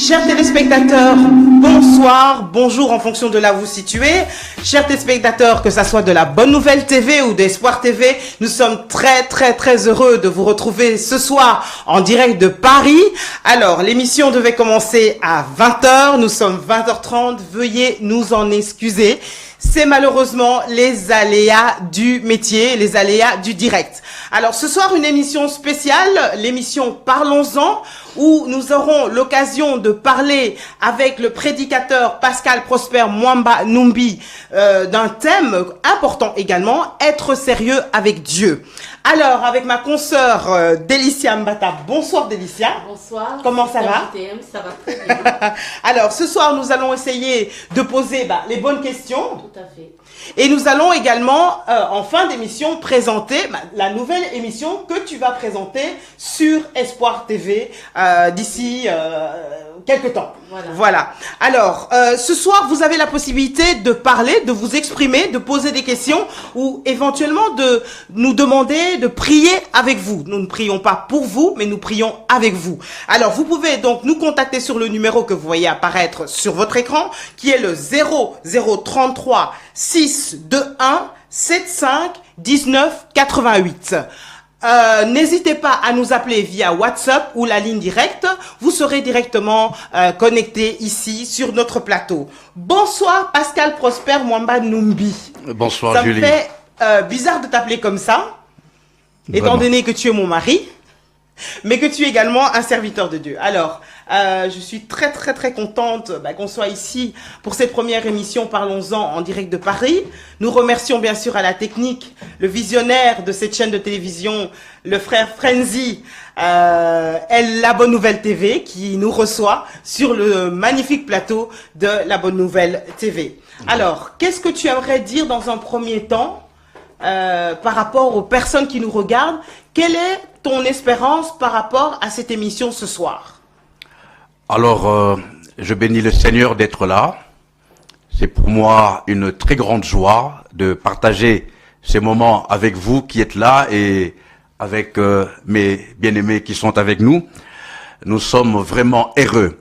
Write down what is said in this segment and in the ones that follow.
Chers téléspectateurs, bonsoir, bonjour en fonction de là où vous situez. Chers téléspectateurs, que ça soit de la Bonne Nouvelle TV ou d'Espoir TV, nous sommes très heureux de vous retrouver ce soir en direct de Paris. Alors, l'émission devait commencer à 20h, nous sommes 20h30, veuillez nous en excuser. C'est malheureusement les aléas du métier, les aléas du direct. Alors ce soir, une émission spéciale, l'émission Parlons-en, où nous aurons l'occasion de parler avec le prédicateur Pascal Prosper Mwamba Numbi d'un thème important également, être sérieux avec Dieu. Alors, avec ma consoeur Délicia Mbata. Bonsoir Délicia. Bonsoir. Comment ça va? JTM, ça va très bien. Alors, ce soir, nous allons essayer de poser les bonnes questions. Tout à fait. Et nous allons également, en fin d'émission, présenter la nouvelle émission que tu vas présenter sur Espoir TV d'ici quelques temps. Voilà. Alors, ce soir, vous avez la possibilité de parler, de vous exprimer, de poser des questions ou éventuellement de nous demander de prier avec vous. Nous ne prions pas pour vous, mais nous prions avec vous. Alors, vous pouvez donc nous contacter sur le numéro que vous voyez apparaître sur votre écran, qui est le 0033 621 75 19 88. N'hésitez pas à nous appeler via WhatsApp ou la ligne directe. Vous serez directement connecté ici sur notre plateau. Bonsoir Pascal Prosper Mwamba Numbi. Bonsoir Julie. Ça me fait bizarre de t'appeler comme ça, étant donné que tu es mon mari, mais que tu es également un serviteur de Dieu. Alors, je suis très contente qu'on soit ici pour cette première émission Parlons-en en direct de Paris. Nous remercions bien sûr à la technique, le visionnaire de cette chaîne de télévision, le frère Frenzy, La Bonne Nouvelle TV, qui nous reçoit sur le magnifique plateau de La Bonne Nouvelle TV. Alors, qu'est-ce que tu aimerais dire dans un premier temps par rapport aux personnes qui nous regardent? Quelle est ton espérance par rapport à cette émission ce soir? Alors, je bénis le Seigneur d'être là. C'est pour moi une très grande joie de partager ces moments avec vous qui êtes là et avec mes bien-aimés qui sont avec nous. Nous sommes vraiment heureux.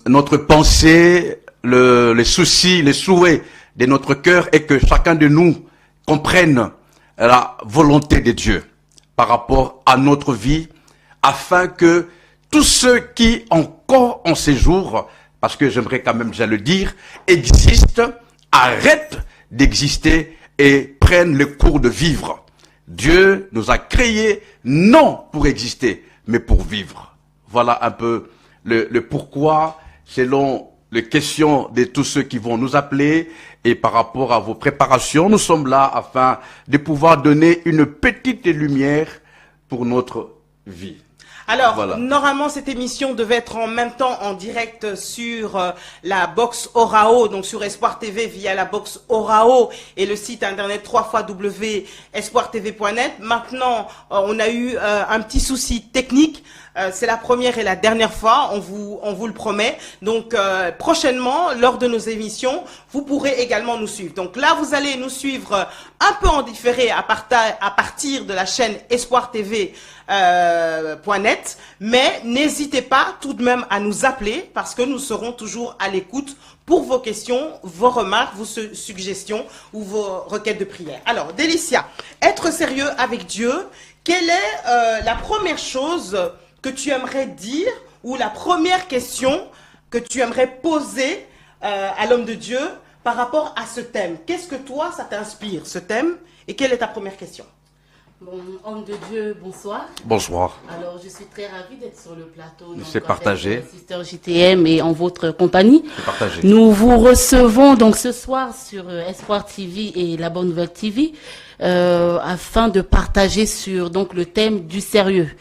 Notre pensée, les soucis, les souhaits de notre cœur est que chacun de nous comprenne la volonté de Dieu par rapport à notre vie, afin que tous ceux qui encore en séjour, parce que j'aimerais quand même déjà le dire, existent, arrêtent d'exister et prennent le cours de vivre. Dieu nous a créés non pour exister, mais pour vivre. Voilà un peu le pourquoi, selon les questions de tous ceux qui vont nous appeler et par rapport à vos préparations. Nous sommes là afin de pouvoir donner une petite lumière pour notre vie. Alors, voilà. Normalement, cette émission devait être en même temps en direct sur la box Orao, donc sur Espoir TV via la box Orao et le site internet www.espoirtv.net. Maintenant, on a eu un petit souci technique. C'est la première et la dernière fois, on vous le promet. Donc, prochainement, lors de nos émissions, vous pourrez également nous suivre. Donc là, vous allez nous suivre un peu en différé à partir de la chaîne Espoir TV. .net, mais n'hésitez pas tout de même à nous appeler parce que nous serons toujours à l'écoute pour vos questions, vos remarques, vos suggestions ou vos requêtes de prière. Alors, Délicia, être sérieux avec Dieu, quelle est la première chose que tu aimerais dire ou la première question que tu aimerais poser à l'homme de Dieu par rapport à ce thème? Qu'est-ce que toi, ça t'inspire, ce thème, et quelle est ta première question? Bon, homme de Dieu, bonsoir. Bonsoir. Alors, je suis très ravie d'être sur le plateau. C'est partagé. Sister JTM et en votre compagnie. C'est partagé. Nous vous recevons donc ce soir sur Espoir TV et La Bonne Nouvelle TV afin de partager sur donc le thème du sérieux.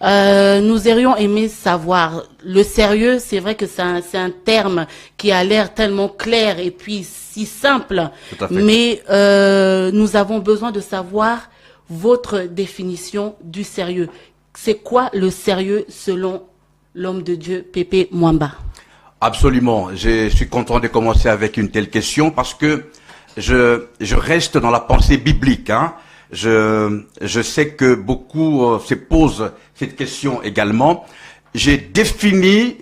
Nous aurions aimé savoir le sérieux. C'est vrai que c'est un terme qui a l'air tellement clair et puis si simple. Tout à fait. Mais nous avons besoin de savoir votre définition du sérieux. C'est quoi le sérieux selon l'homme de Dieu, Pépé Mwamba? Absolument. Je suis content de commencer avec une telle question parce que je reste dans la pensée biblique. Je sais que beaucoup se posent cette question également. J'ai défini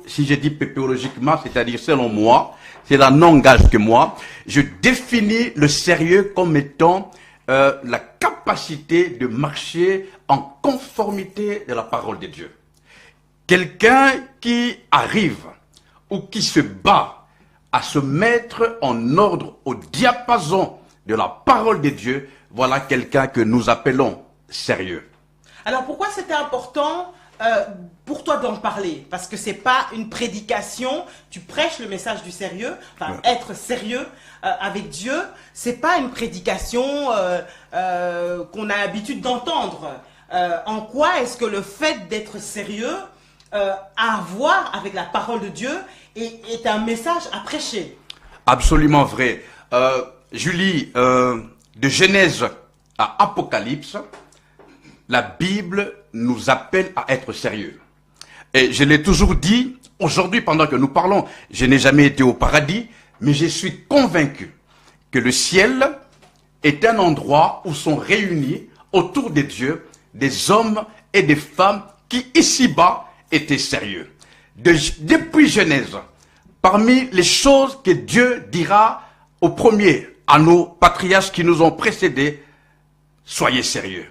si je dis pépéologiquement, c'est-à-dire selon moi, c'est la langage que moi, je définis le sérieux comme étant la capacité de marcher en conformité de la parole de Dieu. Quelqu'un qui arrive ou qui se bat à se mettre en ordre au diapason de la parole de Dieu, voilà quelqu'un que nous appelons sérieux. Alors pourquoi c'était important pour toi d'en parler? Parce que c'est pas une prédication, tu prêches le message du sérieux, enfin être sérieux avec Dieu, c'est pas une prédication qu'on a l'habitude d'entendre. En quoi est-ce que le fait d'être sérieux à voir avec la parole de Dieu est un message à prêcher? Absolument vrai. Julie, de Genèse à Apocalypse, la Bible nous appelle à être sérieux. Et je l'ai toujours dit, aujourd'hui pendant que nous parlons, je n'ai jamais été au paradis, mais je suis convaincu que le ciel est un endroit où sont réunis autour de Dieu des hommes et des femmes qui ici-bas étaient sérieux. Depuis Genèse, parmi les choses que Dieu dira aux premiers, à nos patriarches qui nous ont précédés, soyez sérieux.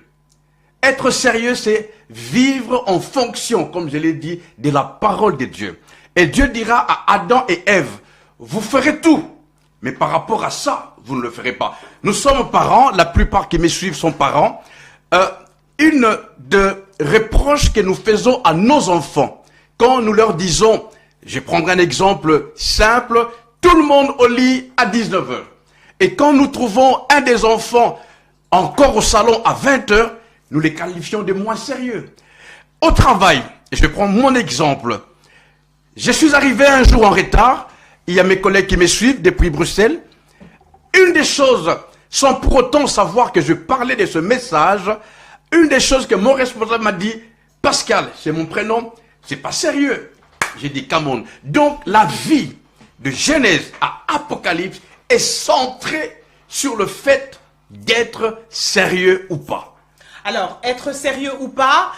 Être sérieux, c'est vivre en fonction, comme je l'ai dit, de la parole de Dieu. Et Dieu dira à Adam et Ève, vous ferez tout, mais par rapport à ça, vous ne le ferez pas. Nous sommes parents, la plupart qui me suivent sont parents. Une de reproches que nous faisons à nos enfants, quand nous leur disons, je prendrai un exemple simple, tout le monde au lit à 19 h. Et quand nous trouvons un des enfants encore au salon à 20 h, nous les qualifions de moins sérieux. Au travail, je prends mon exemple. Je suis arrivé un jour en retard. Il y a mes collègues qui me suivent depuis Bruxelles. Une des choses, sans pour autant savoir que je parlais de ce message, une des choses que mon responsable m'a dit, Pascal, c'est mon prénom, c'est pas sérieux. J'ai dit, come on. Donc, la vie de Genèse à Apocalypse est centrée sur le fait d'être sérieux ou pas. Alors, être sérieux ou pas,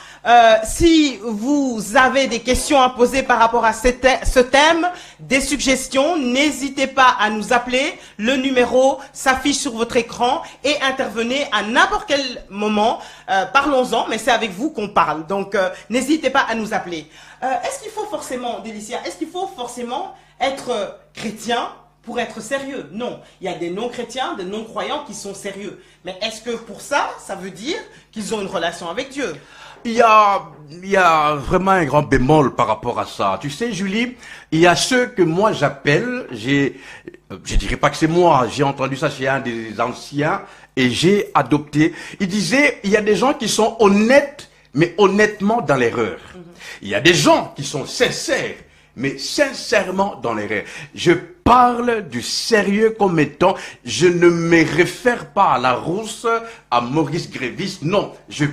si vous avez des questions à poser par rapport à ce thème, des suggestions, n'hésitez pas à nous appeler. Le numéro s'affiche sur votre écran et intervenez à n'importe quel moment. Parlons-en, mais c'est avec vous qu'on parle. Donc, n'hésitez pas à nous appeler. Est-ce qu'il faut forcément, Délicia, est-ce qu'il faut forcément être chrétien pour être sérieux? Non, il y a des non-chrétiens, des non-croyants qui sont sérieux. Mais est-ce que pour ça, ça veut dire qu'ils ont une relation avec Dieu? Il y a vraiment un grand bémol par rapport à ça. Tu sais, Julie, il y a ceux que moi j'appelle, je dirais pas que c'est moi, j'ai entendu ça chez un des anciens et j'ai adopté. Il disait, il y a des gens qui sont honnêtes, mais honnêtement dans l'erreur. Il y a des gens qui sont sincères, mais sincèrement dans l'erreur. Je parle du sérieux comme étant, je ne me réfère pas à Larousse, à Maurice Grévis, non. Je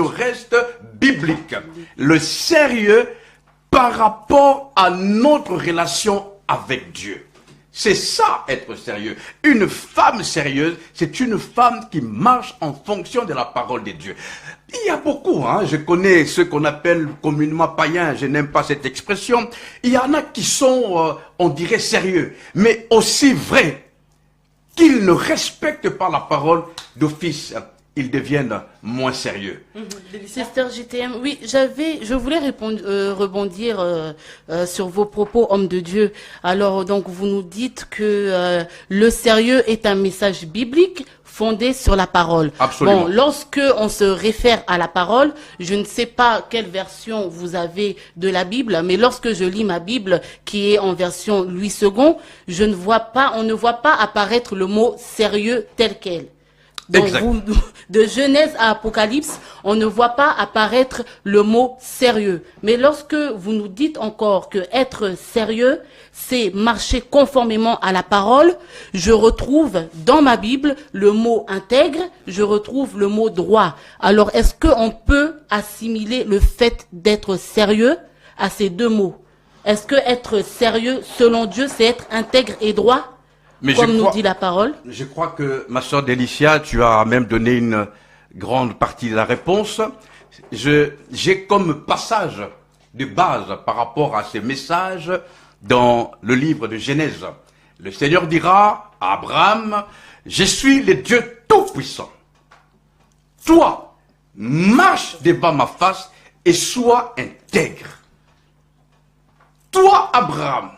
reste biblique. Le sérieux par rapport à notre relation avec Dieu. C'est ça, être sérieux. Une femme sérieuse, c'est une femme qui marche en fonction de la parole de Dieu. Il y a beaucoup, je connais ceux qu'on appelle communément païens, je n'aime pas cette expression. Il y en a qui sont, on dirait, sérieux, mais aussi vrais qu'ils ne respectent pas la parole d'office. Ils deviennent moins sérieux. Sister JTM, oui, je voulais rebondir sur vos propos, homme de Dieu. Alors, donc, vous nous dites que le sérieux est un message biblique fondé sur la parole. Absolument. Bon, lorsque on se réfère à la parole, je ne sais pas quelle version vous avez de la Bible, mais lorsque je lis ma Bible, qui est en version Louis II, on ne voit pas apparaître le mot sérieux tel quel. Donc, de Genèse à Apocalypse, on ne voit pas apparaître le mot sérieux. Mais lorsque vous nous dites encore que être sérieux, c'est marcher conformément à la parole, je retrouve dans ma Bible le mot intègre, je retrouve le mot droit. Alors, est-ce qu'on peut assimiler le fait d'être sérieux à ces deux mots? Est-ce que être sérieux, selon Dieu, c'est être intègre et droit? Mais nous dit la parole. Je crois que, ma sœur Délicia, tu as même donné une grande partie de la réponse. J'ai comme passage de base par rapport à ces messages dans le livre de Genèse. Le Seigneur dira à Abraham, « Je suis le Dieu Tout-Puissant. Toi, marche devant ma face et sois intègre. » Toi, Abraham,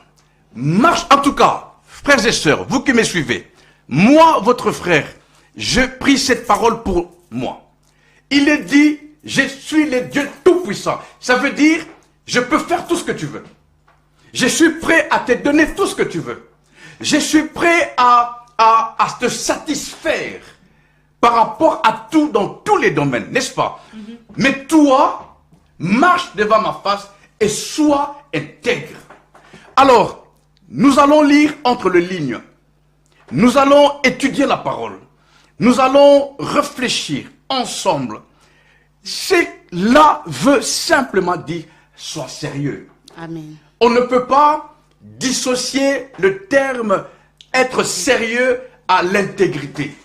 marche, en tout cas, frères et sœurs, vous qui me suivez, moi, votre frère, je prie cette parole pour moi. Il est dit, je suis le Dieu Tout-Puissant. Ça veut dire, je peux faire tout ce que tu veux. Je suis prêt à te donner tout ce que tu veux. Je suis prêt à te satisfaire par rapport à tout dans tous les domaines, n'est-ce pas? Mais toi, marche devant ma face et sois intègre. Alors, nous allons lire entre les lignes. Nous allons étudier la parole. Nous allons réfléchir ensemble. Cela veut simplement dire, sois sérieux. Amen. On ne peut pas dissocier le terme être sérieux à l'intégrité.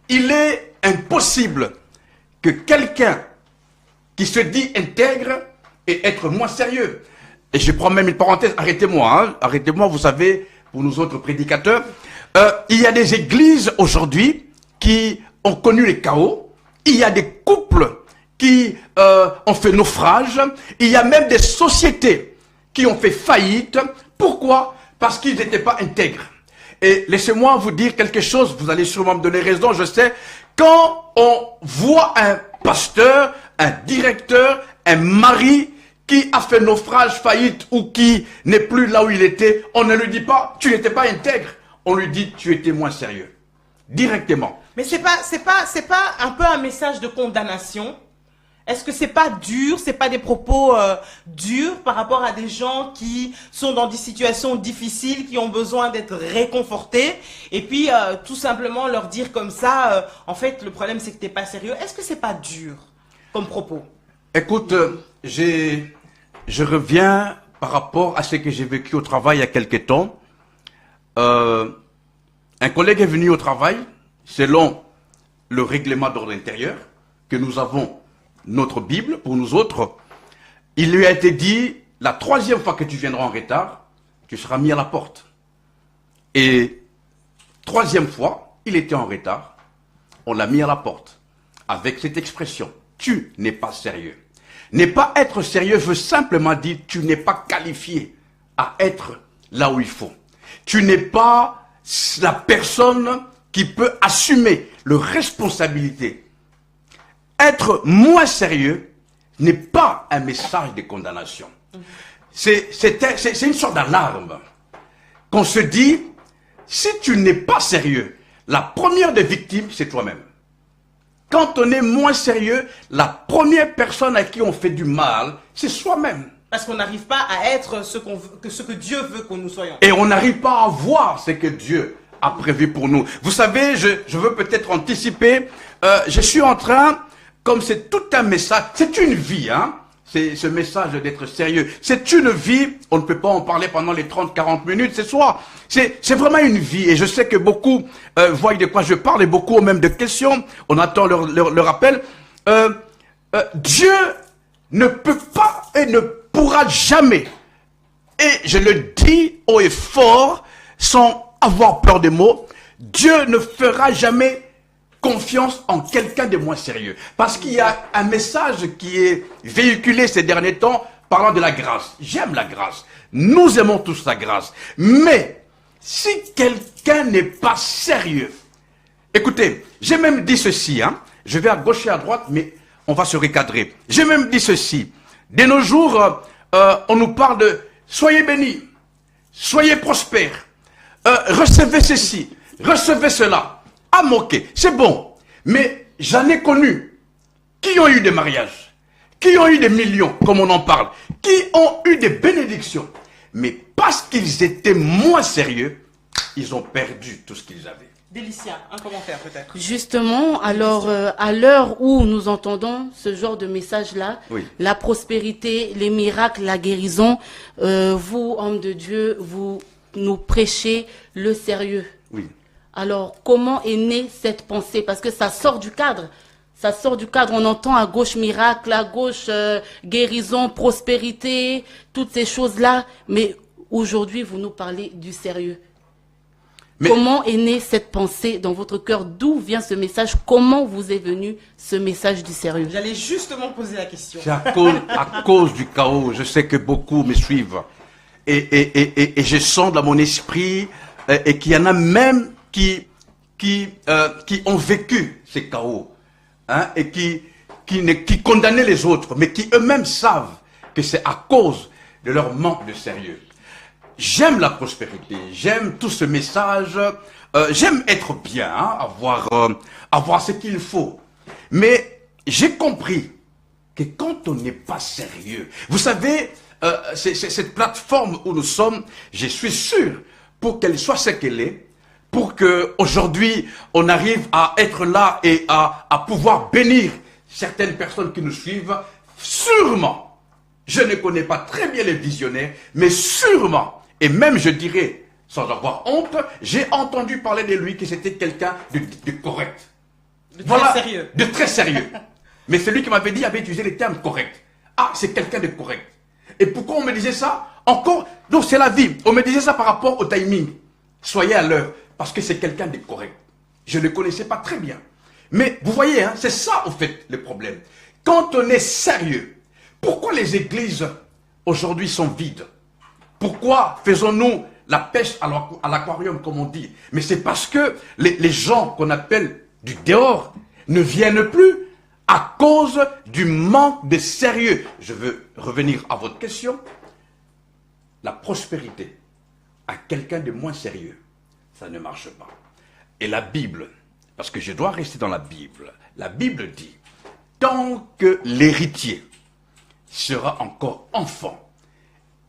Il est impossible que quelqu'un qui se dit intègre et être moins sérieux. Et je prends même une parenthèse, arrêtez-moi, hein, arrêtez-moi, vous savez, pour nous autres prédicateurs, il y a des églises aujourd'hui qui ont connu les chaos, il y a des couples qui ont fait naufrage, il y a même des sociétés qui ont fait faillite. Pourquoi? Parce qu'ils n'étaient pas intègres. Et laissez-moi vous dire quelque chose, vous allez sûrement me donner raison, je sais. Quand on voit un pasteur, un directeur, un mari qui a fait naufrage, faillite ou qui n'est plus là où il était, on ne lui dit pas, tu n'étais pas intègre. On lui dit, tu étais moins sérieux. Directement. Mais c'est pas un peu un message de condamnation? Est-ce que c'est pas dur, c'est pas des propos durs par rapport à des gens qui sont dans des situations difficiles, qui ont besoin d'être réconfortés, et puis tout simplement leur dire comme ça, en fait le problème c'est que t'es pas sérieux. Est-ce que c'est pas dur comme propos? Écoute, je reviens par rapport à ce que j'ai vécu au travail il y a quelques temps. Un collègue est venu au travail, selon le règlement d'ordre intérieur, que nous avons notre Bible pour nous autres. Il lui a été dit, la troisième fois que tu viendras en retard, tu seras mis à la porte. Et troisième fois, il était en retard, on l'a mis à la porte, avec cette expression, tu n'es pas sérieux. Ne pas être sérieux veut simplement dire, tu n'es pas qualifié à être là où il faut. Tu n'es pas la personne qui peut assumer la responsabilité. Être moins sérieux n'est pas un message de condamnation. C'est une sorte d'alarme. Qu'on se dit, si tu n'es pas sérieux, la première des victimes, c'est toi-même. Quand on est moins sérieux, la première personne à qui on fait du mal, c'est soi-même. Parce qu'on n'arrive pas à être ce que Dieu veut que nous soyons. Et on n'arrive pas à voir ce que Dieu a prévu pour nous. Vous savez, je veux peut-être anticiper, je suis en train, comme c'est tout un message, c'est une vie, hein, c'est ce message d'être sérieux. C'est une vie, on ne peut pas en parler pendant les 30-40 minutes ce soir. C'est vraiment une vie, et je sais que beaucoup voient de quoi je parle, et beaucoup ont même de questions, on attend leur appel. Dieu ne peut pas et ne pourra jamais, et je le dis haut et fort, sans avoir peur des mots, Dieu ne fera jamais confiance en quelqu'un de moins sérieux. Parce qu'il y a un message qui est véhiculé ces derniers temps parlant de la grâce. J'aime la grâce. Nous aimons tous la grâce. Mais si quelqu'un n'est pas sérieux, écoutez, j'ai même dit ceci, hein, je vais à gauche et à droite, mais on va se recadrer. J'ai même dit ceci. De nos jours, on nous parle de soyez bénis, soyez prospères, recevez ceci, recevez cela. À moquer, c'est bon. Mais j'en ai connu qui ont eu des mariages, qui ont eu des millions, comme on en parle, qui ont eu des bénédictions. Mais parce qu'ils étaient moins sérieux, ils ont perdu tout ce qu'ils avaient. Délicia, un commentaire peut-être. Justement, alors à l'heure où nous entendons ce genre de message-là, oui, la prospérité, les miracles, la guérison, vous, hommes de Dieu, vous nous prêchez le sérieux. Oui. Alors, comment est née cette pensée? Parce que ça sort du cadre. Ça sort du cadre. On entend à gauche miracle, à gauche guérison, prospérité, toutes ces choses-là. Mais aujourd'hui, vous nous parlez du sérieux. Mais comment est née cette pensée dans votre cœur? D'où vient ce message? Comment vous est venu ce message du sérieux? J'allais justement poser la question. C'est à cause du chaos. Je sais que beaucoup me suivent. Et je sens dans mon esprit et qu'il y en a même qui ont vécu ces chaos. Hein, et qui condamnaient les autres, mais qui eux-mêmes savent que c'est à cause de leur manque de sérieux. J'aime la prospérité, j'aime tout ce message, j'aime être bien, hein, avoir ce qu'il faut. Mais j'ai compris que quand on n'est pas sérieux, vous savez, cette plateforme où nous sommes, je suis sûr, pour qu'elle soit ce qu'elle est, pour que aujourd'hui on arrive à être là et à pouvoir bénir certaines personnes qui nous suivent, sûrement, je ne connais pas très bien les visionnaires, mais sûrement, et même je dirais, sans avoir honte, j'ai entendu parler de lui que c'était quelqu'un de correct. De très sérieux. De très sérieux. Mais celui qui m'avait dit avait utilisé les termes corrects. Ah, c'est quelqu'un de correct. Et pourquoi on me disait ça? Encore, donc c'est la vie. On me disait ça par rapport au timing. Soyez à l'heure. Parce que c'est quelqu'un de correct. Je ne le connaissais pas très bien. Mais vous voyez, hein, c'est ça au fait le problème. Quand on est sérieux, pourquoi les églises aujourd'hui sont vides? Pourquoi faisons-nous la pêche à l'aquarium comme on dit? Mais c'est parce que les gens qu'on appelle du dehors ne viennent plus à cause du manque de sérieux. Je veux revenir à votre question. La prospérité à quelqu'un de moins sérieux, ça ne marche pas. Et la Bible, parce que je dois rester dans la Bible dit, tant que l'héritier sera encore enfant,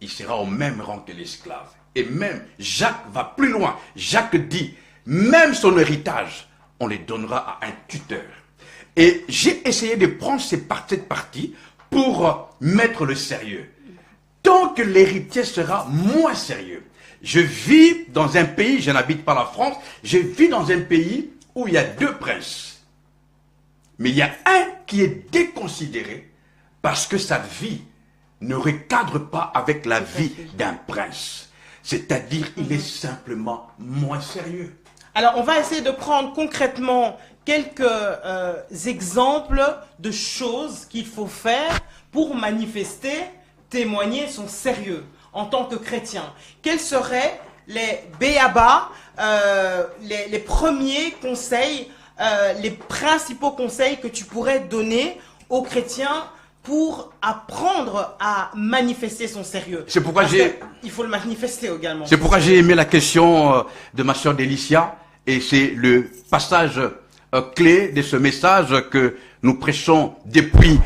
il sera au même rang que l'esclave. Et même, Jacques va plus loin. Jacques dit, même son héritage, on les donnera à un tuteur. Et j'ai essayé de prendre cette partie pour mettre le sérieux. Tant que l'héritier sera moins sérieux, je vis dans un pays, je n'habite pas la France, je vis dans un pays où il y a 2 princes. Mais il y a un qui est déconsidéré parce que sa vie ne recadre pas avec la vie d'un prince. C'est-à-dire qu'il est simplement moins sérieux. Alors, on va essayer de prendre concrètement quelques exemples de choses qu'il faut faire pour manifester, témoigner son sérieux en tant que chrétien. Quels seraient les b.a.-ba, les premiers conseils, les principaux conseils que tu pourrais donner aux chrétiens pour apprendre à manifester son sérieux? C'est pourquoi il faut le manifester également. C'est pourquoi j'ai aimé la question de ma sœur Délicia, et c'est le passage clé de ce message que nous prêchons depuis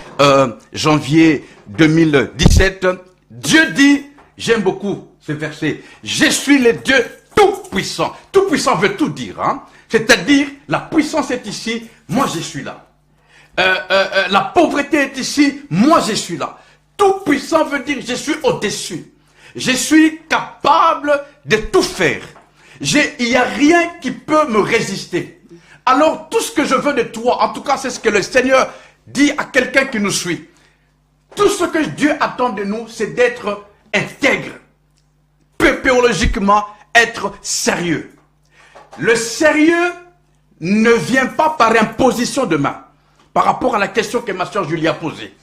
janvier 2017. Dieu dit, j'aime beaucoup ce verset, je suis le Dieu tout-puissant. Tout-puissant veut tout dire, hein? C'est-à-dire, la puissance est ici, moi je suis là. La pauvreté est ici, moi je suis là. Tout-puissant veut dire, je suis au-dessus. Je suis capable de tout faire. Il n'y a rien qui peut me résister. Alors, tout ce que je veux de toi, en tout cas, c'est ce que le Seigneur dit à quelqu'un qui nous suit. Tout ce que Dieu attend de nous, c'est d'être intègre. Théologiquement, être sérieux. Le sérieux ne vient pas par imposition de main. Par rapport à la question que ma soeur Julie a posée.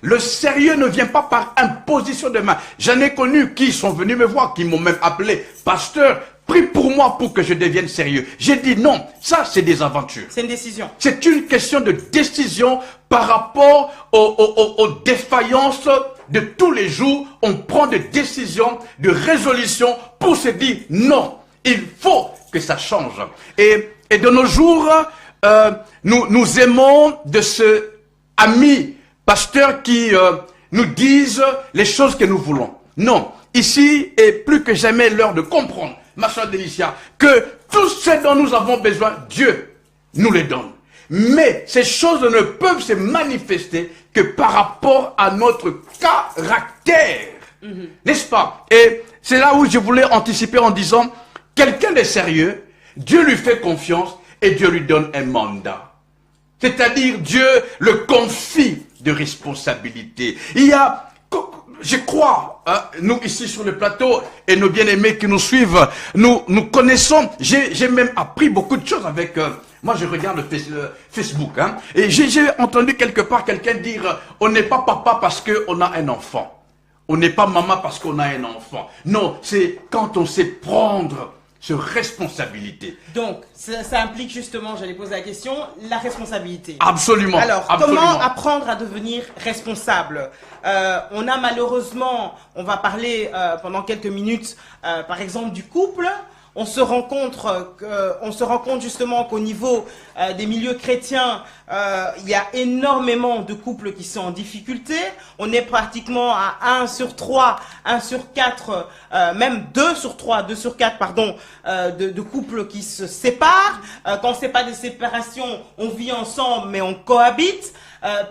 Le sérieux ne vient pas par imposition de main. J'en ai connu qui sont venus me voir, qui m'ont même appelé pasteur, prie pour moi pour que je devienne sérieux. J'ai dit non, ça c'est des aventures. C'est une décision. C'est une question de décision par rapport aux défaillances de tous les jours. On prend des décisions, de résolutions pour se dire non, il faut que ça change. Et de nos jours, nous aimons de ce ami pasteur qui nous disent les choses que nous voulons. Non, ici est plus que jamais l'heure de comprendre, ma soeur Délicia, que tout ce dont nous avons besoin, Dieu nous les donne. Mais ces choses ne peuvent se manifester que par rapport à notre caractère. N'est-ce pas? Et c'est là où je voulais anticiper en disant, quelqu'un de sérieux, Dieu lui fait confiance et Dieu lui donne un mandat. C'est-à-dire Dieu le confie de responsabilités. Il y a, je crois, hein, nous ici sur le plateau et nos bien-aimés qui nous suivent, nous connaissons, j'ai même appris beaucoup de choses avec... moi, je regarde le Facebook, hein, et j'ai entendu quelque part quelqu'un dire « On n'est pas papa parce qu'on a un enfant. On n'est pas maman parce qu'on a un enfant. » Non, c'est quand on sait prendre sur responsabilité. Donc, ça implique justement, j'allais poser la question, la responsabilité. Absolument. Alors, absolument. Comment apprendre à devenir responsable? On a malheureusement, on va parler pendant quelques minutes, par exemple, du couple. On se rend compte justement qu'au niveau des milieux chrétiens, il y a énormément de couples qui sont en difficulté. On est pratiquement à 1 sur 3, 1 sur 4, même 2 sur 3, 2 sur 4, pardon, de couples qui se séparent. Quand c'est pas des séparations, on vit ensemble mais on cohabite.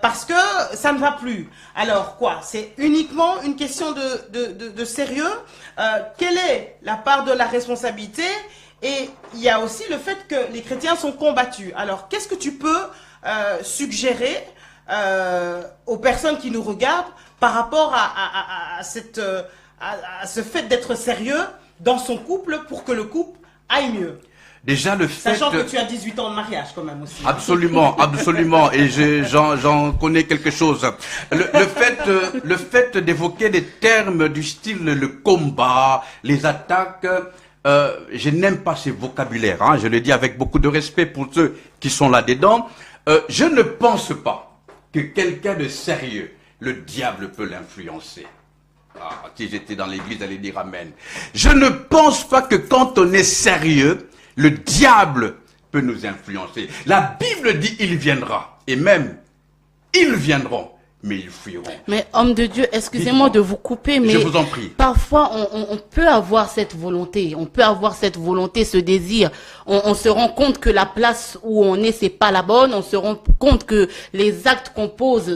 Parce que ça ne va plus. Alors quoi? C'est uniquement une question de sérieux. Quelle est la part de la responsabilité? Et il y a aussi le fait que les chrétiens sont combattus. Alors qu'est-ce que tu peux suggérer aux personnes qui nous regardent par rapport à ce fait d'être sérieux dans son couple pour que le couple aille mieux? Déjà le fait... Sachant que tu as 18 ans de mariage quand même aussi. Absolument, absolument. Et j'en connais quelque chose. Le fait d'évoquer des termes du style le combat, les attaques, je n'aime pas ces vocabulaires. Hein, je le dis avec beaucoup de respect pour ceux qui sont là-dedans. Je ne pense pas que quelqu'un de sérieux, le diable peut l'influencer. Ah, si j'étais dans l'église, j'allais dire amen. Je ne pense pas que quand on est sérieux, le diable peut nous influencer. La Bible dit il viendra. Et même, ils viendront, mais ils fuiront. Mais homme de Dieu, excusez-moi de vous couper, mais je vous en prie. Parfois on peut avoir cette volonté, ce désir. On se rend compte que la place où on est, c'est pas la bonne. On se rend compte que les actes qu'on pose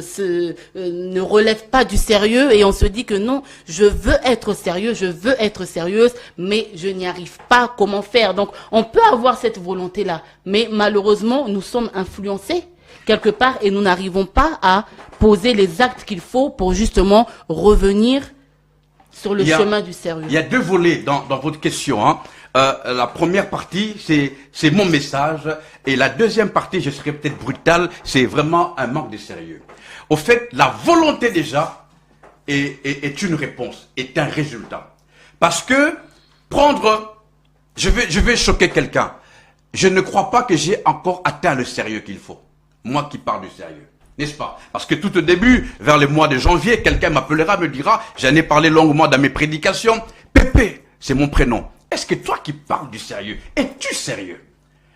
ne relèvent pas du sérieux et on se dit que non, je veux être sérieux, je veux être sérieuse, mais je n'y arrive pas. Comment faire? Donc on peut avoir cette volonté-là, mais malheureusement nous sommes influencés quelque part et nous n'arrivons pas à poser les actes qu'il faut pour justement revenir sur le chemin du sérieux. Il y a deux volets dans votre question. Hein. La première partie, c'est mon message. Et la deuxième partie, je serai peut-être brutal, c'est vraiment un manque de sérieux. Au fait, la volonté déjà est une réponse, est un résultat. Parce que je vais choquer quelqu'un. Je ne crois pas que j'ai encore atteint le sérieux qu'il faut. Moi qui parle du sérieux. N'est-ce pas? Parce que tout au début, vers le mois de janvier, quelqu'un m'appellera, me dira, j'en ai parlé longuement dans mes prédications, Pépé, c'est mon prénom. Est-ce que toi qui parles du sérieux, es-tu sérieux?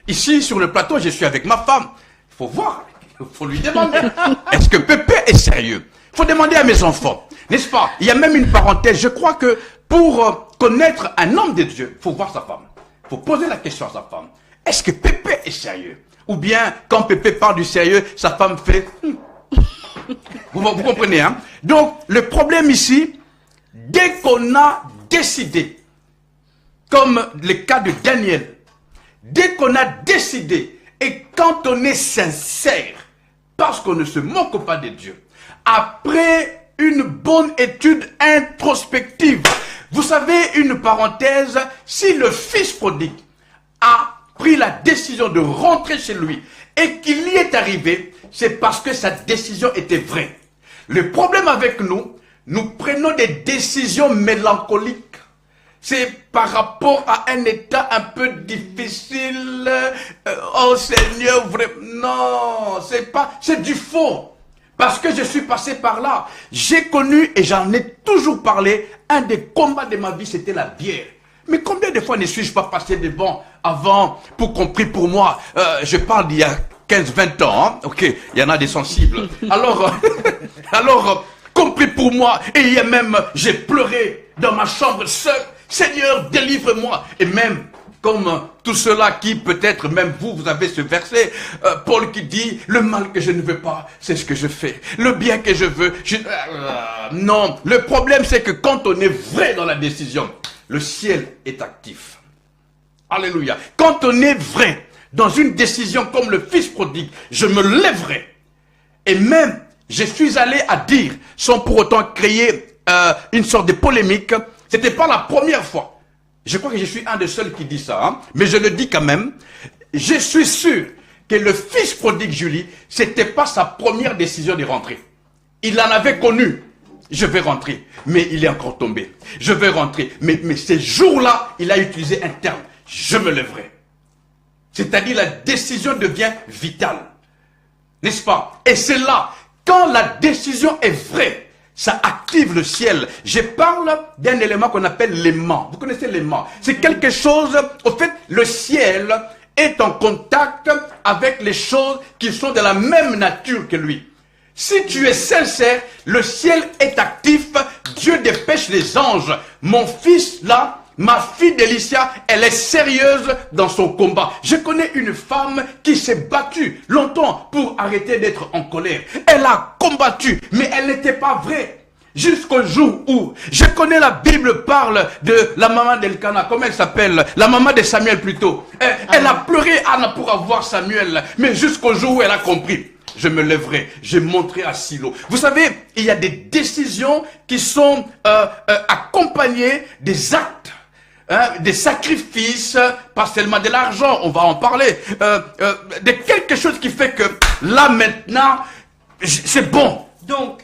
Ici, sur le plateau, je suis avec ma femme. Il faut voir, il faut lui demander. Est-ce que Pépé est sérieux? Il faut demander à mes enfants. N'est-ce pas? Il y a même une parenthèse. Je crois que pour connaître un homme de Dieu, il faut voir sa femme. Il faut poser la question à sa femme. Est-ce que Pépé est sérieux? Ou bien, quand Pépé parle du sérieux, sa femme fait... Vous comprenez, hein? Donc, le problème ici, dès qu'on a décidé, comme le cas de Daniel, dès qu'on a décidé, et quand on est sincère, parce qu'on ne se moque pas de Dieu, après une bonne étude introspective, vous savez, une parenthèse, si le fils prodigue a pris la décision de rentrer chez lui et qu'il y est arrivé, c'est parce que sa décision était vraie. Le problème avec nous, nous prenons des décisions mélancoliques. C'est par rapport à un état un peu difficile. Oh Seigneur, vraiment. Non, c'est pas, c'est du faux. Parce que je suis passé par là. J'ai connu, et j'en ai toujours parlé, un des combats de ma vie, c'était la bière. Mais combien de fois ne suis-je pas passé devant avant pour qu'on prie pour moi? Je parle d'il y a 15-20 ans. Hein? Ok, il y en a des sensibles. Alors, qu'on prie pour moi. Et il y a même, j'ai pleuré dans ma chambre seul. Seigneur, délivre-moi. Et même, comme tout cela qui, peut-être, même vous avez ce verset, Paul qui dit, le mal que je ne veux pas, c'est ce que je fais. Le bien que je veux, non. Le problème, c'est que quand on est vrai dans la décision, le ciel est actif. Alléluia. Quand on est vrai dans une décision comme le fils prodigue, je me lèverai. Et même, je suis allé à dire, sans pour autant créer une sorte de polémique, c'était pas la première fois. Je crois que je suis un des seuls qui dit ça, hein, mais je le dis quand même. Je suis sûr que le fils prodigue Julie, c'était pas sa première décision de rentrer. Il en avait connu. Je vais rentrer, mais il est encore tombé. Je vais rentrer, mais ces jours-là, il a utilisé un terme. Je me lèverai. C'est-à-dire la décision devient vitale. N'est-ce pas? Et c'est là, quand la décision est vraie, ça active le ciel. Je parle d'un élément qu'on appelle l'aimant. Vous connaissez l'aimant? C'est quelque chose, au fait, le ciel est en contact avec les choses qui sont de la même nature que lui. Si tu es sincère, le ciel est actif, Dieu dépêche les anges. Mon fils là, ma fille Délicia, elle est sérieuse dans son combat. Je connais une femme qui s'est battue longtemps pour arrêter d'être en colère. Elle a combattu, mais elle n'était pas vraie. Jusqu'au jour où, je connais la Bible parle de la maman d'Elkana, comment elle s'appelle? La maman de Samuel plutôt. Elle a pleuré Anna pour avoir Samuel, mais jusqu'au jour où elle a compris. Je me lèverai, je monterai à Silo. Vous savez, il y a des décisions qui sont accompagnées des actes, des sacrifices, pas seulement de l'argent, on va en parler, de quelque chose qui fait que là maintenant, c'est bon. Donc,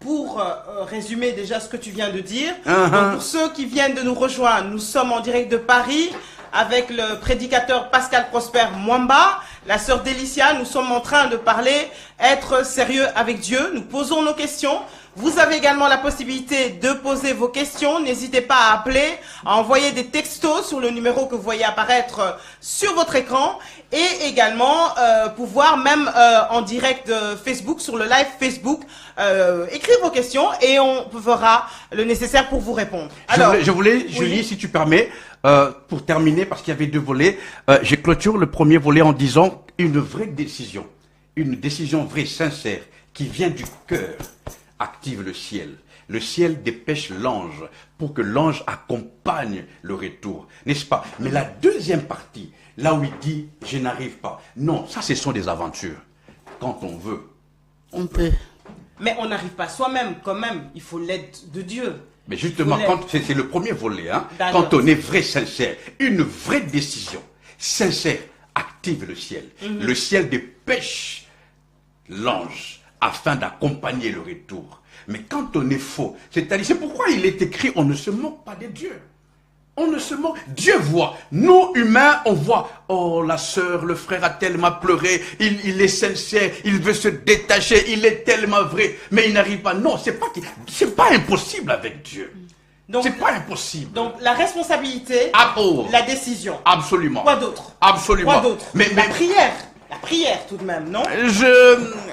pour résumer déjà ce que tu viens de dire, donc pour ceux qui viennent de nous rejoindre, nous sommes en direct de Paris avec le prédicateur Pascal Prosper Mwamba, la sœur Délicia. Nous sommes en train de parler, être sérieux avec Dieu. Nous posons nos questions. Vous avez également la possibilité de poser vos questions. N'hésitez pas à appeler, à envoyer des textos sur le numéro que vous voyez apparaître sur votre écran et également pouvoir même en direct Facebook, sur le live Facebook, écrire vos questions et on fera le nécessaire pour vous répondre. Alors, je voulais Julie, oui, si tu permets, pour terminer, parce qu'il y avait deux volets, je clôture le premier volet en disant une vraie décision, une décision vraie, sincère, qui vient du cœur, active le ciel. Le ciel dépêche l'ange pour que l'ange accompagne le retour, n'est-ce pas? Mais la deuxième partie, là où il dit « je n'arrive pas », non, ça ce sont des aventures. Quand on veut, on peut. Mais on n'arrive pas soi-même, quand même. Il faut l'aide de Dieu. Mais justement, c'est le premier volet, hein, quand on est vrai, sincère, une vraie décision, sincère, active le ciel. Le ciel dépêche l'ange afin d'accompagner le retour. Mais quand on est faux, c'est-à-dire, c'est pourquoi il est écrit, on ne se moque pas de Dieu. On ne se moque. Dieu voit. Nous, humains, on voit. Oh, la sœur, le frère a tellement pleuré. Il est sincère. Il veut se détacher. Il est tellement vrai. Mais il n'arrive pas. Non, c'est pas impossible avec Dieu. C'est pas impossible. Donc, la responsabilité, la décision. Absolument. Quoi d'autre? Absolument. Quoi d'autre? Mais la prière. La prière, tout de même, non?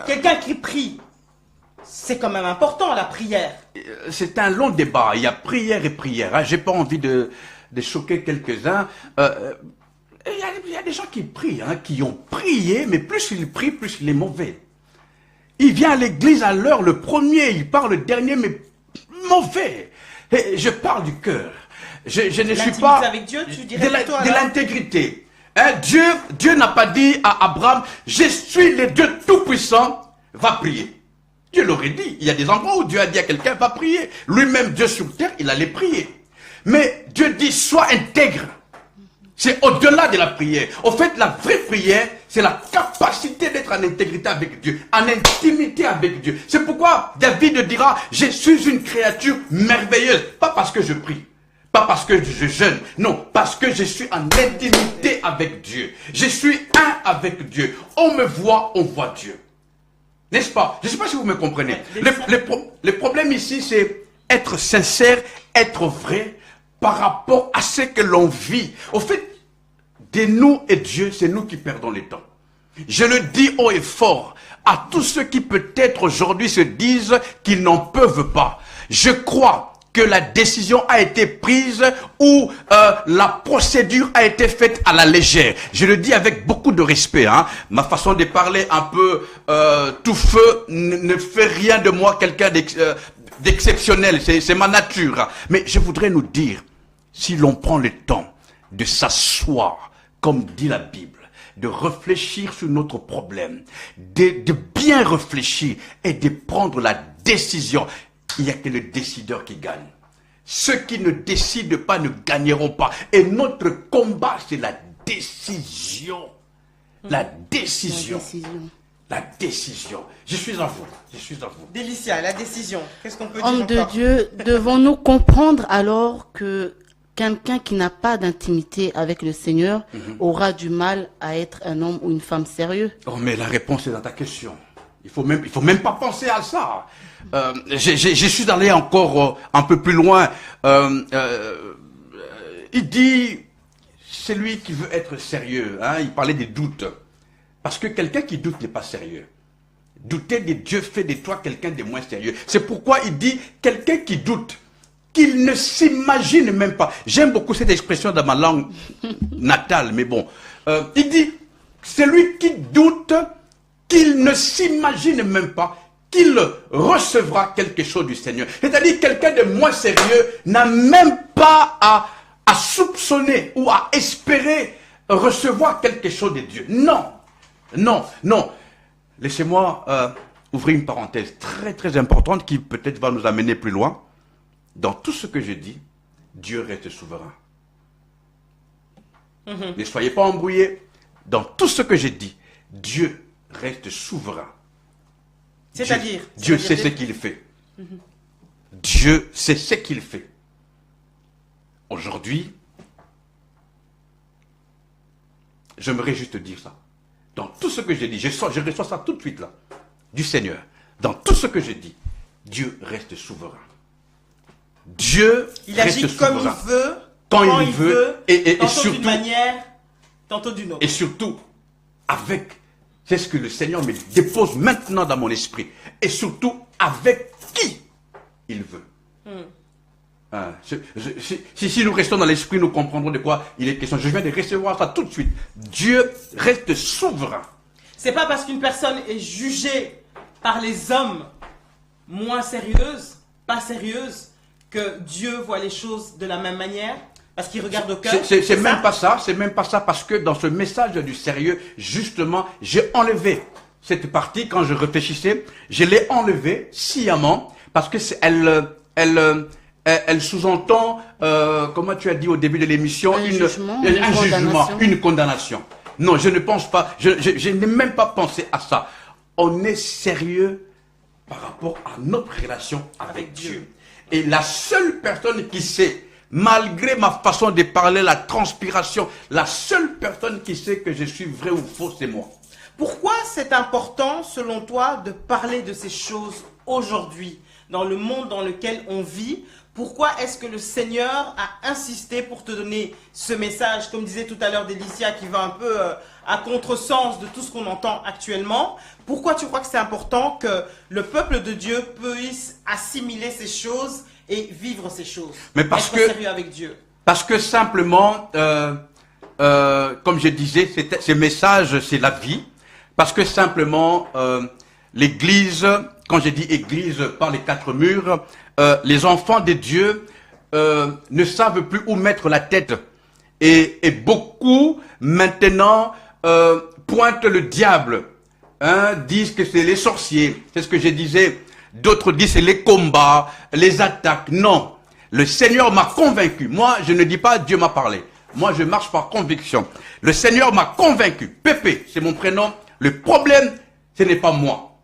Quelqu'un qui prie. C'est quand même important, la prière. C'est un long débat. Il y a prière et prière. Hein. J'ai pas envie de choquer quelques-uns. Il y a des gens qui prient, hein, qui ont prié, mais plus ils prient, plus il est mauvais. Il vient à l'église à l'heure, le premier, il part le dernier, mais mauvais. Et je parle du cœur. Je ne suis pas... avec Dieu, tu dirais de l'intégrité. Hein, Dieu n'a pas dit à Abraham, je suis le Dieu tout-puissant, va prier. Dieu l'aurait dit. Il y a des endroits où Dieu a dit à quelqu'un, va prier. Lui-même, Dieu sur terre, il allait prier. Mais Dieu dit, sois intègre. C'est au-delà de la prière. Au fait, la vraie prière, c'est la capacité d'être en intégrité avec Dieu, en intimité avec Dieu. C'est pourquoi David dira, je suis une créature merveilleuse. Pas parce que je prie. Pas parce que je jeûne. Non, parce que je suis en intimité avec Dieu. Je suis un avec Dieu. On me voit, on voit Dieu. N'est-ce pas? Je ne sais pas si vous me comprenez. Le problème ici, c'est être sincère, être vrai par rapport à ce que l'on vit. Au fait, de nous et Dieu, c'est nous qui perdons le temps. Je le dis haut et fort à tous ceux qui peut-être aujourd'hui se disent qu'ils n'en peuvent pas. Je crois que la décision a été prise ou la procédure a été faite à la légère. Je le dis avec beaucoup de respect. Hein. Ma façon de parler un peu tout feu ne fait rien de moi quelqu'un d'exceptionnel. C'est ma nature. Mais je voudrais nous dire, si l'on prend le temps de s'asseoir, comme dit la Bible, de réfléchir sur notre problème, de bien réfléchir et de prendre la décision. Il n'y a que le décideur qui gagne. Ceux qui ne décident pas ne gagneront pas. Et notre combat, c'est la décision. La décision. La décision. Je suis à vous. Je suis à vous. Délicia, la décision. Qu'est-ce qu'on peut dire Homme de encore? Dieu, devons-nous comprendre alors que quelqu'un qui n'a pas d'intimité avec le Seigneur aura du mal à être un homme ou une femme sérieux? Oh, mais la réponse est dans ta question. Il faut même pas penser à ça. Je suis allé encore un peu plus loin. Il dit, c'est lui qui veut être sérieux. Hein, il parlait des doutes. Parce que quelqu'un qui doute n'est pas sérieux. Douter de Dieu fait de toi quelqu'un de moins sérieux. C'est pourquoi il dit, quelqu'un qui doute, qu'il ne s'imagine même pas. J'aime beaucoup cette expression dans ma langue natale, mais bon. Il dit, celui qui doute, qu'il ne s'imagine même pas qu'il recevra quelque chose du Seigneur. C'est-à-dire quelqu'un de moins sérieux n'a même pas à soupçonner ou à espérer recevoir quelque chose de Dieu. Non, non, non. Laissez-moi ouvrir une parenthèse très très importante qui peut-être va nous amener plus loin. Dans tout ce que je dis, Dieu reste souverain. Ne soyez pas embrouillés. Dans tout ce que j'ai dit, Dieu reste souverain. C'est-à-dire Dieu sait ce qu'il fait. Dieu sait ce qu'il fait. Aujourd'hui, j'aimerais juste dire ça. Dans tout ce que j'ai dit, je reçois ça tout de suite là, du Seigneur. Dans tout ce que j'ai dit, Dieu reste souverain. Dieu il agit reste comme souverain. il veut, quand il veut, et tantôt surtout d'une manière, tantôt d'une autre. Et surtout, avec, c'est ce que le Seigneur me dépose maintenant dans mon esprit. Et surtout, avec qui il veut. Hein, si nous restons dans l'esprit, nous comprendrons de quoi il est question. Je viens de recevoir ça tout de suite. Dieu reste souverain. C'est pas parce qu'une personne est jugée par les hommes moins sérieuse, pas sérieuse, que Dieu voit les choses de la même manière. Parce qu'il regarde au cœur. C'est même pas ça. C'est même pas ça. Parce que dans ce message du sérieux, justement, j'ai enlevé cette partie quand je réfléchissais. Je l'ai enlevée sciemment parce que elle sous-entend, comment tu as dit au début de l'émission, un jugement, une condamnation. Non, je ne pense pas. Je n'ai même pas pensé à ça. On est sérieux par rapport à notre relation avec Dieu. Et la seule personne qui sait, malgré ma façon de parler, la transpiration, la seule personne qui sait que je suis vrai ou faux, c'est moi. Pourquoi c'est important, selon toi, de parler de ces choses aujourd'hui, dans le monde dans lequel on vit? Pourquoi est-ce que le Seigneur a insisté pour te donner ce message, comme disait tout à l'heure Délicia, qui va un peu à contresens de tout ce qu'on entend actuellement? Pourquoi tu crois que c'est important que le peuple de Dieu puisse assimiler ces choses et vivre ces choses? Mais parce être sérieux avec Dieu. Parce que simplement, comme je disais, ces messages, c'est la vie. Parce que simplement, l'Église, quand je dis Église par les quatre murs, les enfants de Dieu ne savent plus où mettre la tête. Et beaucoup, maintenant, pointent le diable. Hein, disent que c'est les sorciers. C'est ce que je disais. D'autres disent c'est les combats, les attaques. Non. Le Seigneur m'a convaincu. Moi, je ne dis pas Dieu m'a parlé. Moi, je marche par conviction. Le Seigneur m'a convaincu. Pépé, c'est mon prénom. Le problème, ce n'est pas moi.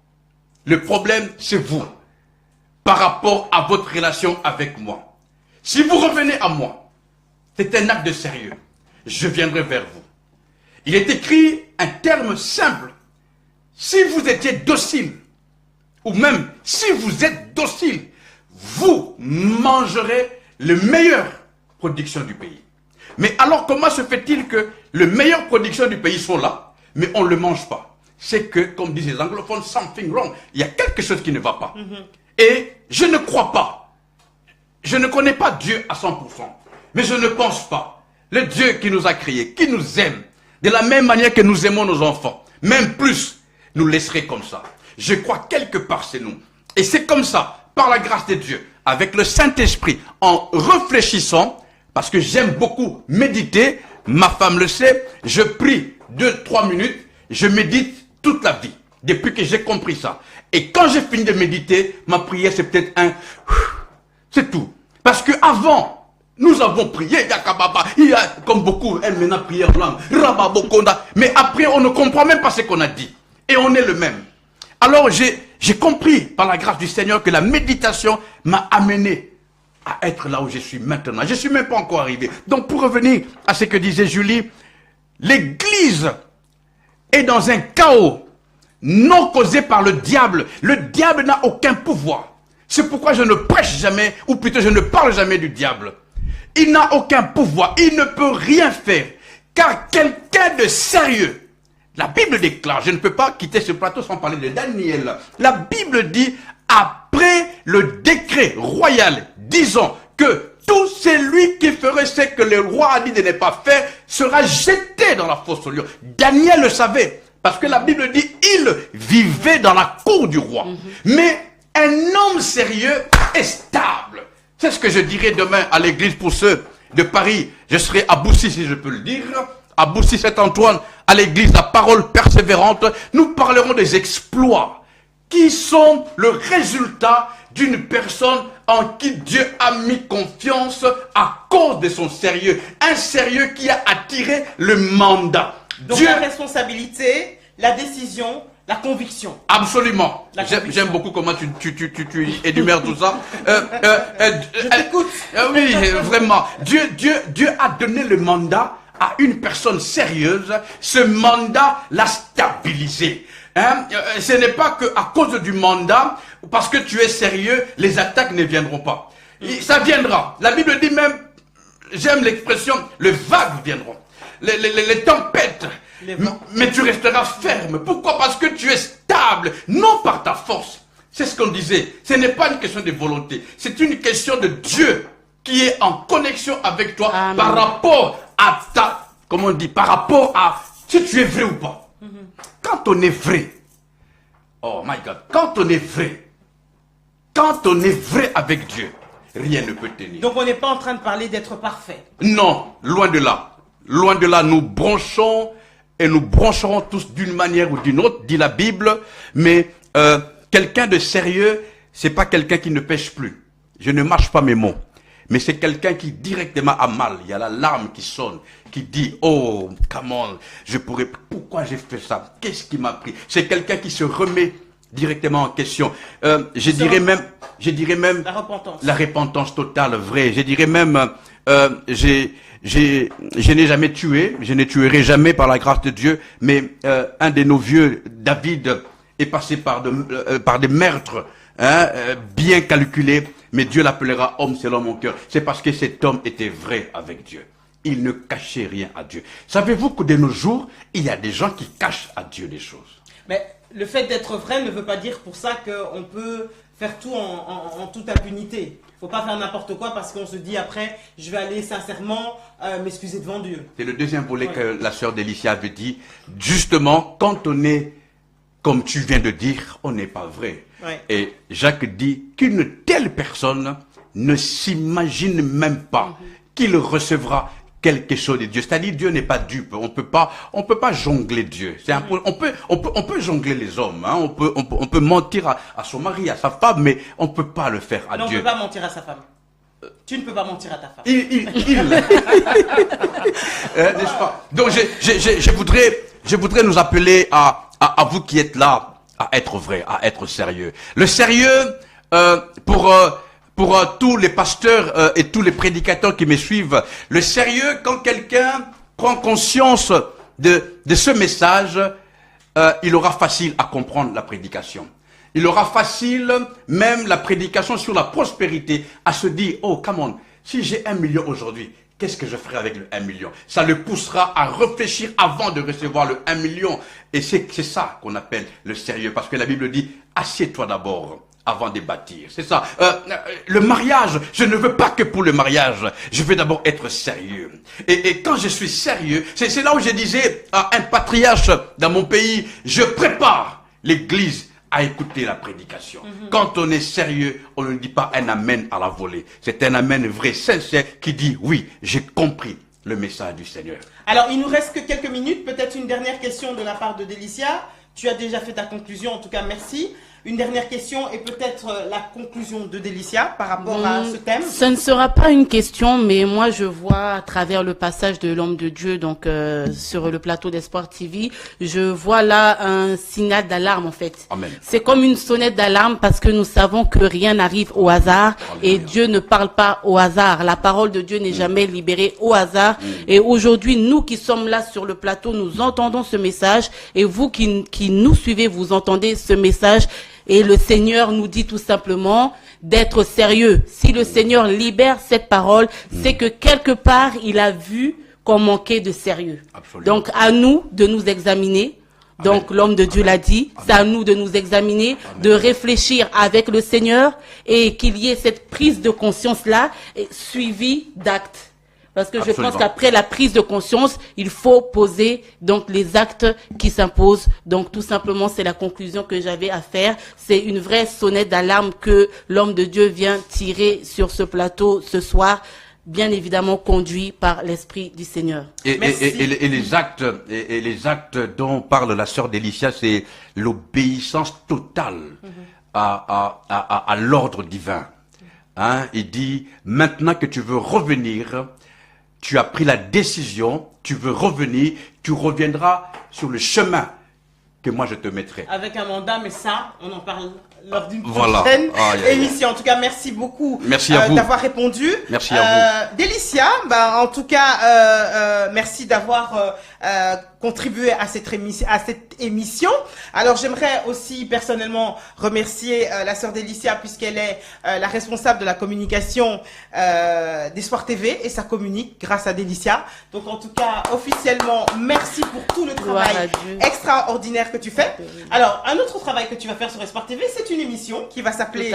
Le problème, c'est vous. Par rapport à votre relation avec moi. Si vous revenez à moi, c'est un acte de sérieux. Je viendrai vers vous. Il est écrit un terme simple. Si vous étiez docile, ou même si vous êtes docile, vous mangerez le meilleur production du pays. Mais alors comment se fait-il que les meilleures productions du pays sont là, mais on ne le mange pas? C'est que, comme disent les anglophones, something wrong. Il y a quelque chose qui ne va pas. Et je ne crois pas. Je ne connais pas Dieu à 100%. Mais je ne pense pas. Le Dieu qui nous a créés, qui nous aime, de la même manière que nous aimons nos enfants, même plus, nous laisserait comme ça. Je crois quelque part c'est nous. Et c'est comme ça, par la grâce de Dieu, avec le Saint-Esprit, en réfléchissant, parce que j'aime beaucoup méditer, ma femme le sait, je prie 2-3 minutes, je médite toute la vie, depuis que j'ai compris ça. Et quand j'ai fini de méditer, ma prière c'est peut-être c'est tout. Parce que avant, nous avons prié, il y a comme beaucoup, elle maintenant prière langue, mais après on ne comprend même pas ce qu'on a dit. Et on est le même. Alors j'ai compris par la grâce du Seigneur que la méditation m'a amené à être là où je suis maintenant. Je ne suis même pas encore arrivé. Donc pour revenir à ce que disait Julie, l'Église est dans un chaos non causé par le diable. Le diable n'a aucun pouvoir. C'est pourquoi je ne prêche jamais, ou plutôt je ne parle jamais du diable. Il n'a aucun pouvoir, il ne peut rien faire. Car quelqu'un de sérieux, la Bible déclare, je ne peux pas quitter ce plateau sans parler de Daniel. La Bible dit, après le décret royal disant que tout celui qui ferait ce que le roi a dit de ne pas faire sera jeté dans la fosse au lion. Daniel le savait, parce que la Bible dit, il vivait dans la cour du roi. Mais un homme sérieux est stable. C'est ce que je dirai demain à l'église pour ceux de Paris. Je serai à Boussy, si je peux le dire, à Boussy-Saint-Antoine, à l'église La Parole Persévérante. Nous parlerons des exploits qui sont le résultat d'une personne en qui Dieu a mis confiance à cause de son sérieux. Un sérieux qui a attiré le mandat. Donc Dieu... la responsabilité, la décision, la conviction. Absolument. J'aime beaucoup comment tu énumères tout ça. Je t'écoute. Oui, vraiment. Dieu a donné le mandat à une personne sérieuse. Ce mandat l'a stabilisé. Ce n'est pas que à cause du mandat, parce que tu es sérieux, les attaques ne viendront pas. Ça viendra. La Bible dit même, j'aime l'expression, les vagues viendront. Les tempêtes. Mais tu resteras ferme. Pourquoi? Parce que tu es stable, non par ta force. C'est ce qu'on disait. Ce n'est pas une question de volonté. C'est une question de Dieu qui est en connexion avec toi. Amen. Par rapport à ta... Comment on dit? Par rapport à si tu es vrai ou pas. Quand on est vrai, oh my God, quand on est vrai avec Dieu, rien ne peut tenir. Donc on n'est pas en train de parler d'être parfait. Non, loin de là. Loin de là, nous branchons et nous brancherons tous d'une manière ou d'une autre, dit la Bible. Mais quelqu'un de sérieux, c'est pas quelqu'un qui ne pêche plus. Je ne mâche pas mes mots. Mais c'est quelqu'un qui directement a mal. Il y a la larme qui sonne, qui dit, oh, comment, pourquoi j'ai fait ça? Qu'est-ce qui m'a pris? C'est quelqu'un qui se remet directement en question. Je dirais même la repentance totale, vraie. Je dirais même, je n'ai jamais tué, je ne tuerai jamais par la grâce de Dieu, mais un de nos vieux, David, est passé par des meurtres, bien calculés, mais Dieu l'appellera homme selon mon cœur. C'est parce que cet homme était vrai avec Dieu. Il ne cachait rien à Dieu. Savez-vous que de nos jours, il y a des gens qui cachent à Dieu des choses. Mais le fait d'être vrai ne veut pas dire pour ça qu'on peut faire tout en toute impunité. Il ne faut pas faire n'importe quoi parce qu'on se dit après, je vais aller sincèrement m'excuser devant Dieu. C'est le deuxième volet que la sœur Délicia avait dit. Justement, quand on est, comme tu viens de dire, on n'est pas vrai. Ouais. Et Jacques dit qu'une telle personne ne s'imagine même pas qu'il recevra quelque chose de Dieu. C'est-à-dire, Dieu n'est pas dupe. On peut pas jongler Dieu. On peut jongler les hommes. Hein. On peut mentir à son mari, à sa femme, mais on peut pas le faire à Dieu. On ne peut pas mentir à sa femme. Tu ne peux pas mentir à ta femme. N'est-ce pas? Donc, je voudrais nous appeler à vous qui êtes là, à être vrai, à être sérieux. Le sérieux, pour tous les pasteurs et tous les prédicateurs qui me suivent, le sérieux, quand quelqu'un prend conscience de ce message, il aura facile à comprendre la prédication. Il aura facile, même la prédication sur la prospérité, à se dire, oh, come on, si j'ai 1 million aujourd'hui, qu'est-ce que je ferai avec le 1 million? Ça le poussera à réfléchir avant de recevoir le 1 million. Et c'est ça qu'on appelle le sérieux, parce que la Bible dit, assieds-toi d'abord avant de bâtir. C'est ça. Le mariage, je ne veux pas que pour le mariage. Je veux d'abord être sérieux. Et quand je suis sérieux, c'est là où je disais à un patriarche dans mon pays, je prépare l'église à écouter la prédication. Quand on est sérieux, on ne dit pas un amen à la volée. C'est un amen vrai, sincère, qui dit, oui, j'ai compris le message du Seigneur. Alors, il nous reste que quelques minutes. Peut-être une dernière question de la part de Délicia. Tu as déjà fait ta conclusion, en tout cas, merci. Une dernière question et peut-être la conclusion de Délicia par rapport à ce thème. Ce ne sera pas une question, mais moi je vois à travers le passage de l'homme de Dieu, donc sur le plateau d'Espoir TV, je vois là un signal d'alarme en fait. Amen. C'est comme une sonnette d'alarme parce que nous savons que rien n'arrive au hasard. Alléluia. Et Dieu ne parle pas au hasard. La parole de Dieu n'est jamais libérée au hasard. Et aujourd'hui, nous qui sommes là sur le plateau, nous entendons ce message et vous qui nous suivez, vous entendez ce message. Et le Seigneur nous dit tout simplement d'être sérieux. Si le Seigneur libère cette parole, c'est que quelque part, il a vu qu'on manquait de sérieux. Absolument. Donc, à nous de nous examiner. Donc, l'homme de Dieu l'a dit. C'est à nous de nous examiner, de réfléchir avec le Seigneur et qu'il y ait cette prise de conscience-là suivie d'actes. Parce que je pense qu'après la prise de conscience, il faut poser donc les actes qui s'imposent. Donc tout simplement, c'est la conclusion que j'avais à faire. C'est une vraie sonnette d'alarme que l'homme de Dieu vient tirer sur ce plateau ce soir, bien évidemment conduit par l'Esprit du Seigneur. Et les actes dont parle la sœur Délicia, c'est l'obéissance totale à l'ordre divin. Hein, il dit, maintenant que tu veux revenir, tu as pris la décision, tu veux revenir, tu reviendras sur le chemin que moi je te mettrai. Avec un mandat, mais ça, on en parle lors d'une prochaine émission. En tout cas, merci beaucoup d'avoir répondu. Merci à vous. Délicia, en tout cas, merci d'avoir contribué à cette émission. Alors, j'aimerais aussi personnellement remercier la sœur Délicia puisqu'elle est la responsable de la communication d'Espoir TV et ça communique grâce à Délicia. Donc, en tout cas, officiellement, merci pour tout le travail extraordinaire que tu fais. Alors, un autre travail que tu vas faire sur Espoir TV, c'est une émission qui va s'appeler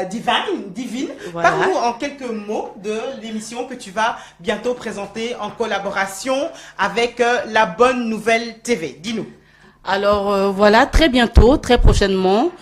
Divine. Voilà. Parle-nous en quelques mots de l'émission que tu vas bientôt présenter en collaboration avec La Bonne Nouvelle TV. Dis-nous. Alors voilà, très bientôt, très prochainement,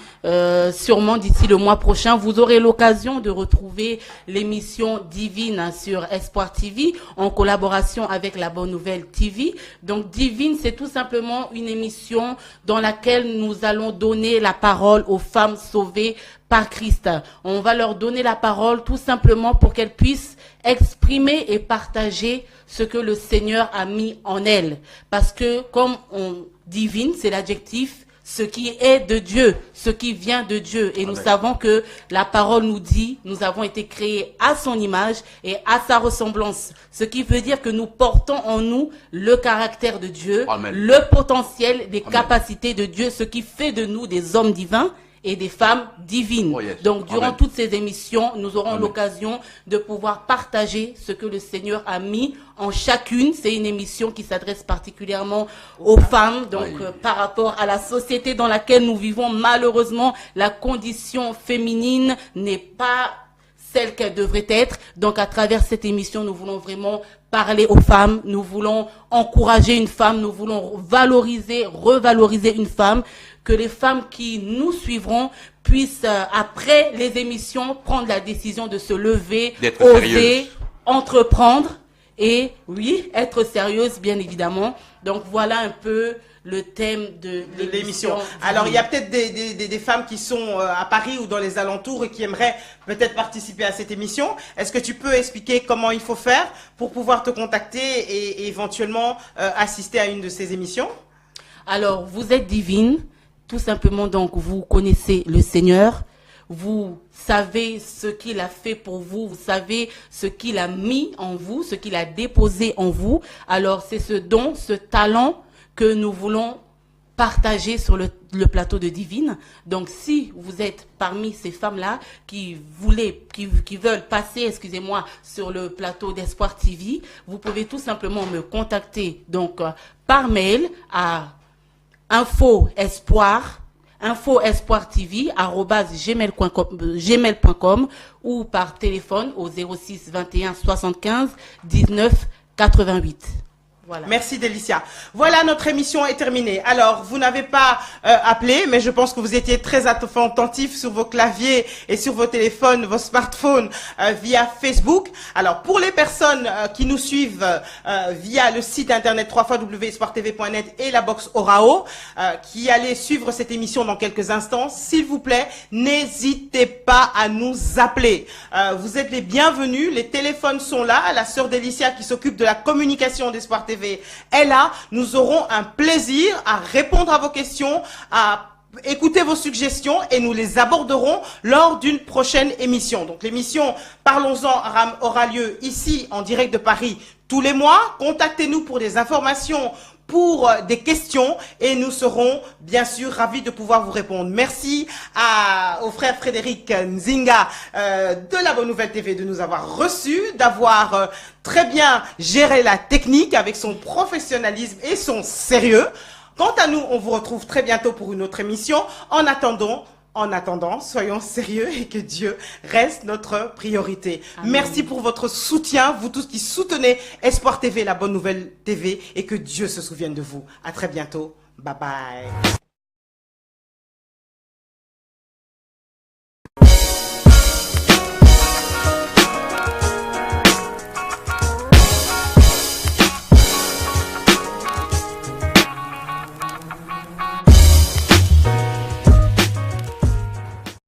sûrement d'ici le mois prochain, vous aurez l'occasion de retrouver l'émission Divine sur Espoir TV en collaboration avec La Bonne Nouvelle TV. Donc Divine, c'est tout simplement une émission dans laquelle nous allons donner la parole aux femmes sauvées par Christ. On va leur donner la parole tout simplement pour qu'elles puissent exprimer et partager ce que le Seigneur a mis en elles. Parce que comme on divine, c'est l'adjectif, ce qui est de Dieu, ce qui vient de Dieu. Et Amen. Nous savons que la parole nous dit, nous avons été créés à son image et à sa ressemblance. Ce qui veut dire que nous portons en nous le caractère de Dieu, Amen. Le potentiel des Amen. Capacités de Dieu, ce qui fait de nous des hommes divins et des femmes divines. Oh yes. Donc, durant Amen. Toutes ces émissions, nous aurons l'occasion de pouvoir partager ce que le Seigneur a mis en chacune. C'est une émission qui s'adresse particulièrement aux femmes. Donc, par rapport à la société dans laquelle nous vivons, malheureusement, la condition féminine n'est pas celle qu'elle devrait être. Donc, à travers cette émission, nous voulons vraiment parler aux femmes, nous voulons encourager une femme, nous voulons valoriser, revaloriser une femme, que les femmes qui nous suivront puissent, après les émissions, prendre la décision de se lever, oser, entreprendre et, oui, être sérieuse, bien évidemment. Donc, voilà un peu le thème de l'émission. Alors, il y a peut-être des femmes qui sont à Paris ou dans les alentours et qui aimeraient peut-être participer à cette émission. Est-ce que tu peux expliquer comment il faut faire pour pouvoir te contacter et éventuellement assister à une de ces émissions? Alors, vous êtes divine. Tout simplement, donc, vous connaissez le Seigneur, vous savez ce qu'il a fait pour vous, vous savez ce qu'il a mis en vous, ce qu'il a déposé en vous. Alors, c'est ce don, ce talent que nous voulons partager sur le plateau de Divine. Donc, si vous êtes parmi ces femmes-là qui veulent passer, excusez-moi, sur le plateau d'Espoir TV, vous pouvez tout simplement me contacter donc par mail à info-espoir-tv@gmail.com ou par téléphone au 06 21 75 19 88. Voilà. Merci Délicia. Voilà, notre émission est terminée. Alors, vous n'avez pas appelé, mais je pense que vous étiez très attentifs sur vos claviers et sur vos téléphones, vos smartphones via Facebook. Alors, pour les personnes qui nous suivent via le site internet www.esporttv.net et la box Orao, qui allait suivre cette émission dans quelques instants, s'il vous plaît, n'hésitez pas à nous appeler. Vous êtes les bienvenus, les téléphones sont là. La sœur Délicia qui s'occupe de la communication d'Espoir TV est là. Nous aurons un plaisir à répondre à vos questions, à écouter vos suggestions et nous les aborderons lors d'une prochaine émission. Donc l'émission Parlons-en aura lieu ici en direct de Paris tous les mois. Contactez-nous pour des informations, pour des questions et nous serons bien sûr ravis de pouvoir vous répondre. Merci au frère Frédéric Nzinga de la Bonne Nouvelle TV de nous avoir reçus, d'avoir très bien géré la technique avec son professionnalisme et son sérieux. Quant à nous, on vous retrouve très bientôt pour une autre émission. En attendant, soyons sérieux et que Dieu reste notre priorité. Amen. Merci pour votre soutien, vous tous qui soutenez Espoir TV, la Bonne Nouvelle TV, et que Dieu se souvienne de vous. À très bientôt. Bye bye.